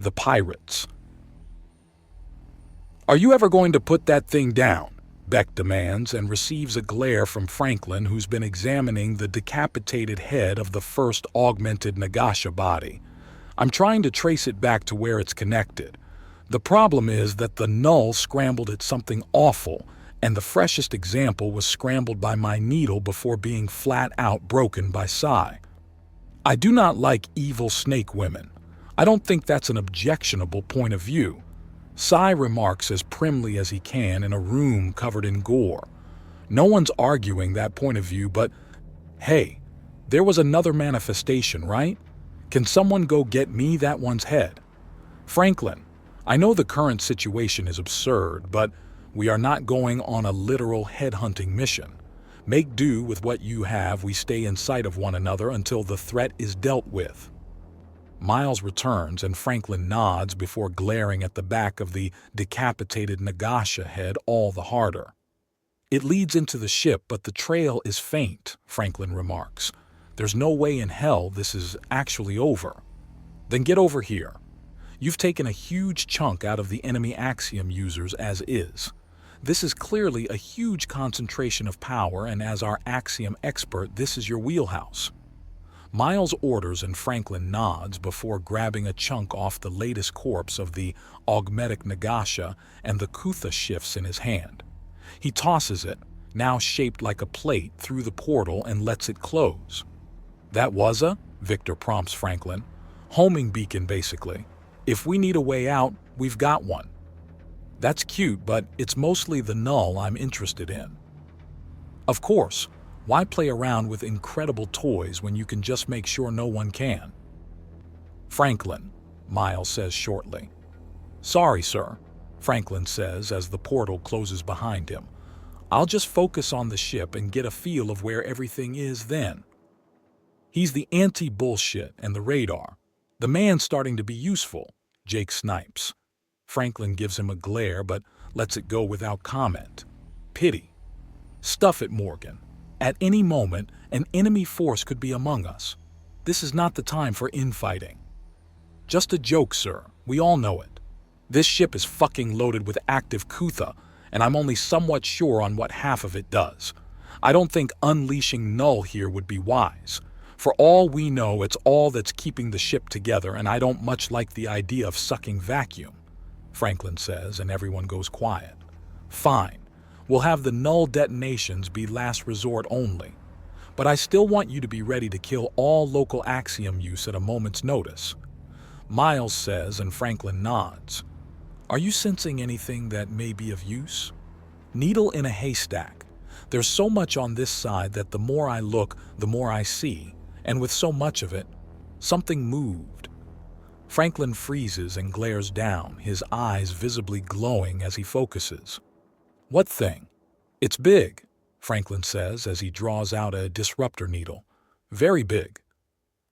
The pirates. "Are you ever going to put that thing down?" Beck demands and receives a glare from Franklin, who's been examining the decapitated head of the first augmented Nagasha body. "I'm trying to trace it back to where it's connected. The problem is that the null scrambled at something awful, and the freshest example was scrambled by my needle before being flat out broken by Psi. I do not like evil snake women. I don't think that's an objectionable point of view." Psi remarks as primly as he can in a room covered in gore. No one's arguing that point of view, but hey, there was another manifestation, right? Can someone go get me that one's head? "Franklin, I know the current situation is absurd, but we are not going on a literal headhunting mission. Make do with what you have. We stay in sight of one another until the threat is dealt with." Miles returns and Franklin nods before glaring at the back of the decapitated Nagasha head all the harder. "It leads into the ship, but the trail is faint," Franklin remarks. "There's no way in hell this is actually over." "Then get over here. You've taken a huge chunk out of the enemy Axiom users as is. This is clearly a huge concentration of power, and as our Axiom expert, this is your wheelhouse." Miles orders and Franklin nods before grabbing a chunk off the latest corpse of the augmetic Nagasha, and the Kutha shifts in his hand. He tosses it, now shaped like a plate, through the portal and lets it close. "That was a," Victor prompts Franklin. "Homing beacon, basically. If we need a way out, we've got one." "That's cute, but it's mostly the null I'm interested in." "Of course. Why play around with incredible toys when you can just make sure no one can?" "Franklin," Miles says shortly. "Sorry, sir," Franklin says as the portal closes behind him. "I'll just focus on the ship and get a feel of where everything is then." He's the anti-bullshit and the radar. The man's starting to be useful, Jake snipes. Franklin gives him a glare but lets it go without comment. Pity. "Stuff it, Morgan. At any moment, an enemy force could be among us. This is not the time for infighting." "Just a joke, sir. We all know it. This ship is fucking loaded with active Kutha, and I'm only somewhat sure on what half of it does. I don't think unleashing Null here would be wise. For all we know, it's all that's keeping the ship together, and I don't much like the idea of sucking vacuum," Franklin says, and everyone goes quiet. "Fine. We'll have the null detonations be last resort only. But I still want you to be ready to kill all local Axiom use at a moment's notice." Miles says, and Franklin nods. "Are you sensing anything that may be of use?" Needle in a haystack. There's so much on this side that the more I look, the more I see, and with so much of it, something moved. Franklin freezes and glares down, his eyes visibly glowing as he focuses. "What thing?" "It's big," Franklin says as he draws out a disruptor needle. "Very big."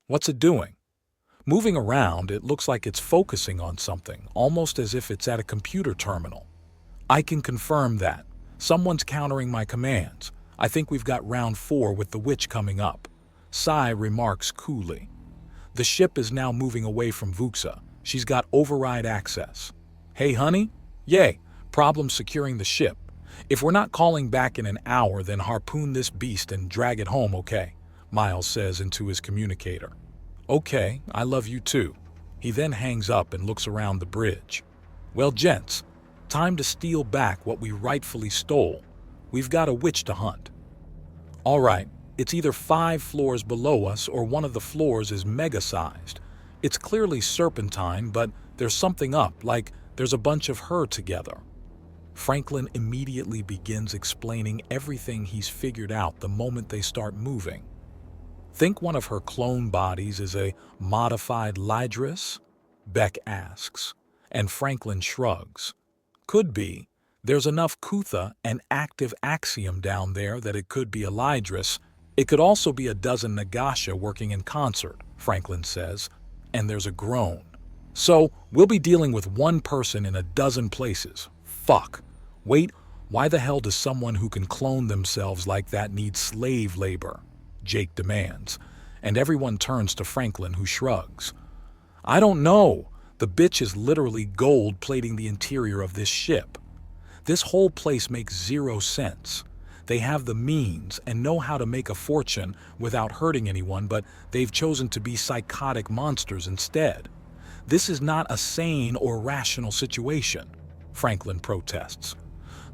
"What's it doing?" "Moving around, it looks like it's focusing on something, almost as if it's at a computer terminal." "I can confirm that. Someone's countering my commands. I think we've got round 4 with the witch coming up," Psi remarks coolly. "The ship is now moving away from Vuxa. She's got override access." "Hey, honey? Yay, problem securing the ship. If we're not calling back in an hour, then harpoon this beast and drag it home, okay?" Miles says into his communicator. "Okay, I love you too." He then hangs up and looks around the bridge. "Well, gents, time to steal back what we rightfully stole. We've got a witch to hunt." "All right, it's either 5 floors below us or one of the floors is mega-sized. It's clearly serpentine, but there's something up, like there's a bunch of her together." Franklin immediately begins explaining everything he's figured out the moment they start moving. "Think one of her clone bodies is a modified Lydris?" Beck asks, and Franklin shrugs. "Could be. There's enough Kutha and active Axiom down there that it could be a Lydris. It could also be a dozen Nagasha working in concert," Franklin says, and there's a groan. "So, we'll be dealing with one person in a dozen places. Fuck. Wait, why the hell does someone who can clone themselves like that need slave labor?" Jake demands, and everyone turns to Franklin, who shrugs. "I don't know. The bitch is literally gold plating the interior of this ship. This whole place makes zero sense. They have the means and know how to make a fortune without hurting anyone, but they've chosen to be psychotic monsters instead. This is not a sane or rational situation, Franklin protests.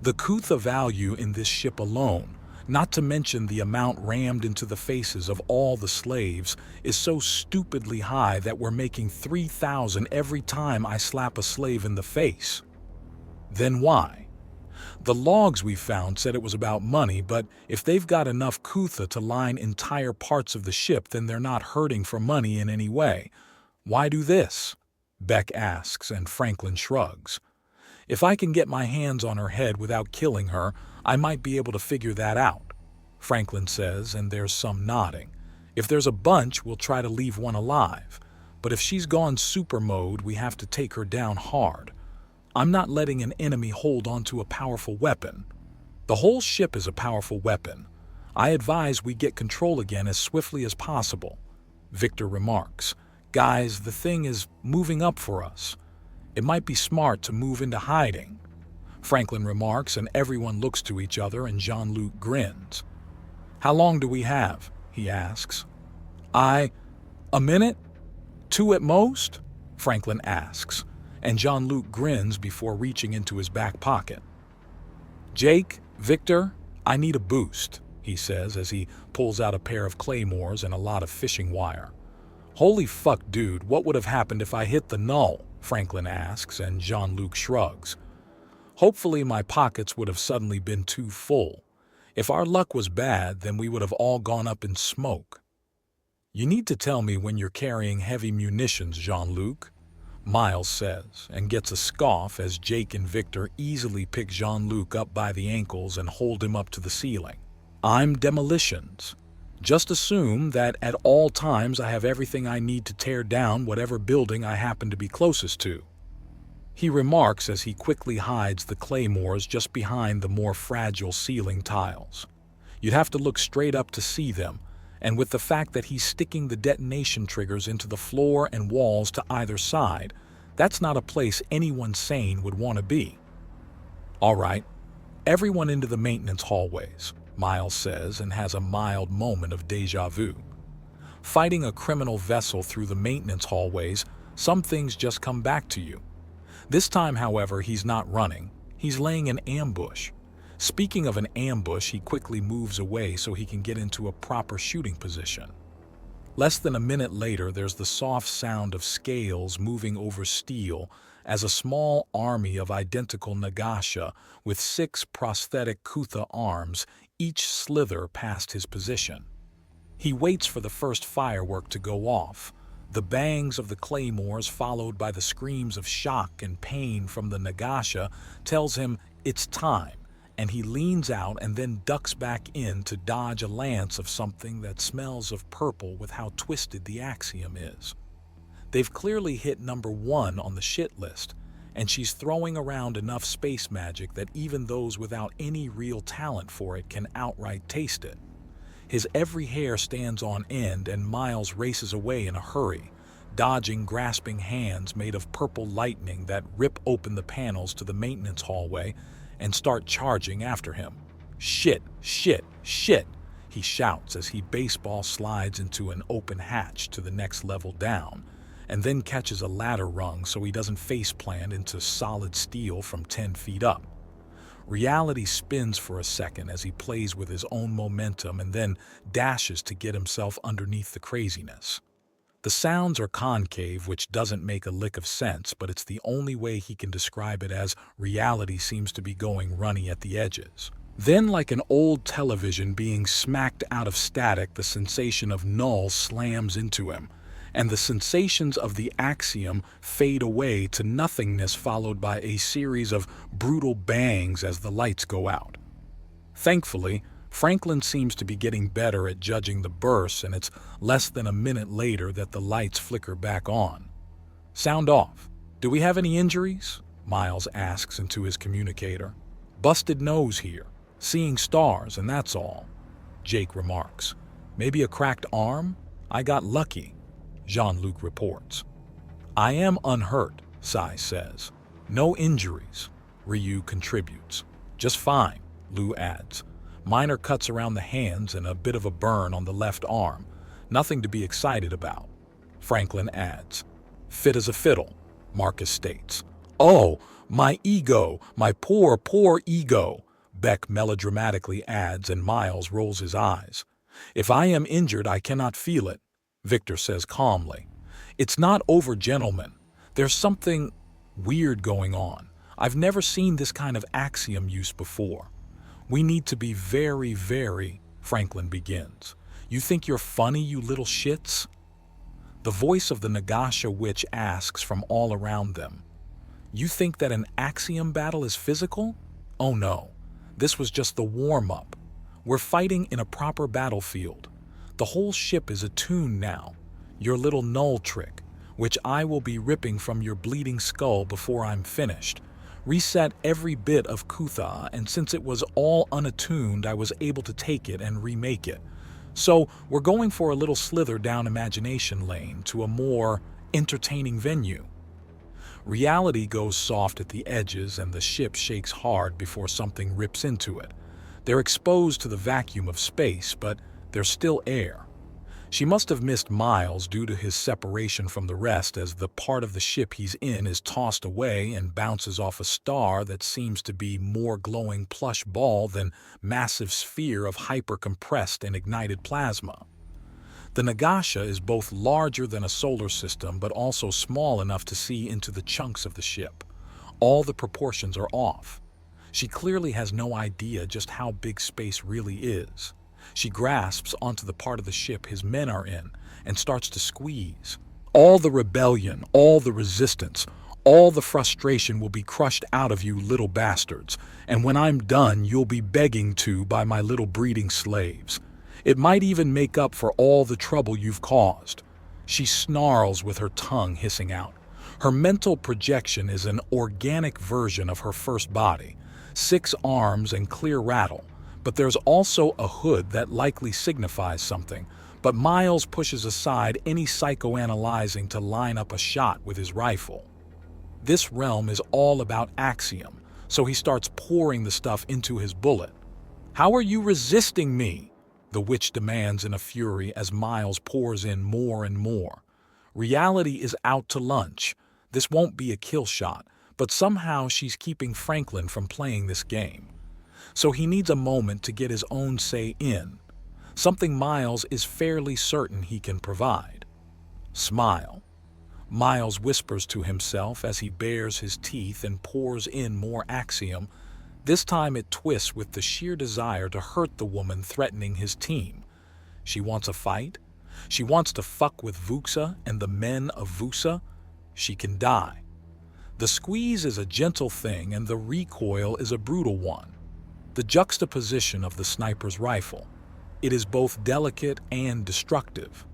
The Kutha value in this ship alone, not to mention the amount rammed into the faces of all the slaves, is so stupidly high that we're making 3,000 every time I slap a slave in the face. Then why? The logs we found said it was about money, but if they've got enough Kutha to line entire parts of the ship, then they're not hurting for money in any way. Why do this? Beck asks, and Franklin shrugs. If I can get my hands on her head without killing her, I might be able to figure that out, Franklin says, and there's some nodding. If there's a bunch, we'll try to leave one alive. But if she's gone super mode, we have to take her down hard. I'm not letting an enemy hold onto a powerful weapon. The whole ship is a powerful weapon. I advise we get control again as swiftly as possible, Victor remarks. Guys, the thing is moving up for us. It might be smart to move into hiding, Franklin remarks, and everyone looks to each other, and Jean-Luc grins. How long do we have? He asks. A minute? 2 at most? Franklin asks, and Jean-Luc grins before reaching into his back pocket. Jake, Victor, I need a boost, he says as he pulls out a pair of claymores and a lot of fishing wire. Holy fuck, dude, what would have happened if I hit the null? Franklin asks, and Jean-Luc shrugs. Hopefully my pockets would have suddenly been too full. If our luck was bad, then we would have all gone up in smoke. You need to tell me when you're carrying heavy munitions, Jean-Luc, Miles says, and gets a scoff as Jake and Victor easily pick Jean-Luc up by the ankles and hold him up to the ceiling. I'm demolitions. Just assume that at all times I have everything I need to tear down whatever building I happen to be closest to, he remarks as he quickly hides the claymores just behind the more fragile ceiling tiles. You'd have to look straight up to see them, and with the fact that he's sticking the detonation triggers into the floor and walls to either side, that's not a place anyone sane would want to be. All right, everyone into the maintenance hallways, Miles says, and has a mild moment of déjà vu. Fighting a criminal vessel through the maintenance hallways, some things just come back to you. This time, however, he's not running. He's laying an ambush. Speaking of an ambush, he quickly moves away so he can get into a proper shooting position. Less than a minute later, there's the soft sound of scales moving over steel as a small army of identical Nagasha with 6 prosthetic Kutha arms each slither past his position. He waits for the first firework to go off. The bangs of the claymores, followed by the screams of shock and pain from the Nagasha, tells him it's time, and he leans out and then ducks back in to dodge a lance of something that smells of purple with how twisted the axiom is. They've clearly hit number 1 on the shit list, and she's throwing around enough space magic that even those without any real talent for it can outright taste it. His every hair stands on end, and Miles races away in a hurry, dodging grasping hands made of purple lightning that rip open the panels to the maintenance hallway and start charging after him. Shit, shit, shit, he shouts as he baseball slides into an open hatch to the next level down, and then catches a ladder rung so he doesn't faceplant into solid steel from 10 feet up. Reality spins for a second as he plays with his own momentum and then dashes to get himself underneath the craziness. The sounds are concave, which doesn't make a lick of sense, but it's the only way he can describe it, as reality seems to be going runny at the edges. Then, like an old television being smacked out of static, the sensation of null slams into him, and the sensations of the axiom fade away to nothingness, followed by a series of brutal bangs as the lights go out. Thankfully, Franklin seems to be getting better at judging the bursts, and it's less than a minute later that the lights flicker back on. Sound off. Do we have any injuries? Miles asks into his communicator. Busted nose here. Seeing stars, and that's all, Jake remarks. Maybe a cracked arm? I got lucky, Jean-Luc reports. I am unhurt, Sai says. No injuries, Ryu contributes. Just fine, Lu adds. Minor cuts around the hands and a bit of a burn on the left arm. Nothing to be excited about, Franklin adds. Fit as a fiddle, Marcus states. Oh, my ego, my poor, poor ego, Beck melodramatically adds, and Miles rolls his eyes. If I am injured, I cannot feel it, Victor says calmly. It's not over, gentlemen. There's something weird going on. I've never seen this kind of axiom use before. We need to be very, very, Franklin begins. You think you're funny, you little shits? The voice of the Nagasha witch asks from all around them. You think that an axiom battle is physical? Oh no, this was just the warm-up. We're fighting in a proper battlefield. The whole ship is attuned now. Your little null trick, which I will be ripping from your bleeding skull before I'm finished. Reset every bit of Kutha, and since it was all unattuned, I was able to take it and remake it. So we're going for a little slither down imagination lane to a more entertaining venue. Reality goes soft at the edges and the ship shakes hard before something rips into it. They're exposed to the vacuum of space, but there's still air. She must have missed Miles due to his separation from the rest, as the part of the ship he's in is tossed away and bounces off a star that seems to be more glowing plush ball than massive sphere of hyper-compressed and ignited plasma. The Nagasha is both larger than a solar system but also small enough to see into the chunks of the ship. All the proportions are off. She clearly has no idea just how big space really is. She grasps onto the part of the ship his men are in and starts to squeeze. All the rebellion, all the resistance, all the frustration will be crushed out of you little bastards, and when I'm done you'll be begging to by my little breeding slaves. It might even make up for all the trouble you've caused. She snarls with her tongue hissing out. Her mental projection is an organic version of her first body, 6 arms and clear rattle. But there's also a hood that likely signifies something, but Miles pushes aside any psychoanalyzing to line up a shot with his rifle. This realm is all about axiom, so he starts pouring the stuff into his bullet. How are you resisting me? The witch demands in a fury as Miles pours in more and more. Reality is out to lunch. This won't be a kill shot, but somehow she's keeping Franklin from playing this game. So he needs a moment to get his own say in, something Miles is fairly certain he can provide. Smile. Miles whispers to himself as he bares his teeth and pours in more axiom. This time it twists with the sheer desire to hurt the woman threatening his team. She wants a fight. She wants to fuck with Vuxa and the men of Vuxa. She can die. The squeeze is a gentle thing and the recoil is a brutal one. The juxtaposition of the sniper's rifle. It is both delicate and destructive.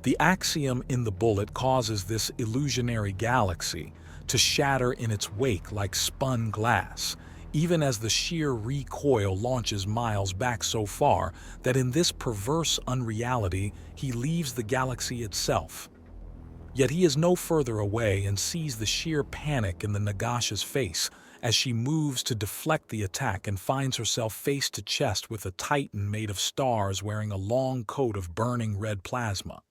The axiom in the bullet causes this illusionary galaxy to shatter in its wake like spun glass, even as the sheer recoil launches Miles back so far that in this perverse unreality he leaves the galaxy itself. Yet he is no further away and sees the sheer panic in the Nagasha's face as she moves to deflect the attack and finds herself face to chest with a titan made of stars wearing a long coat of burning red plasma.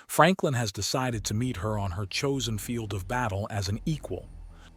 Franklin has decided to meet her on her chosen field of battle as an equal.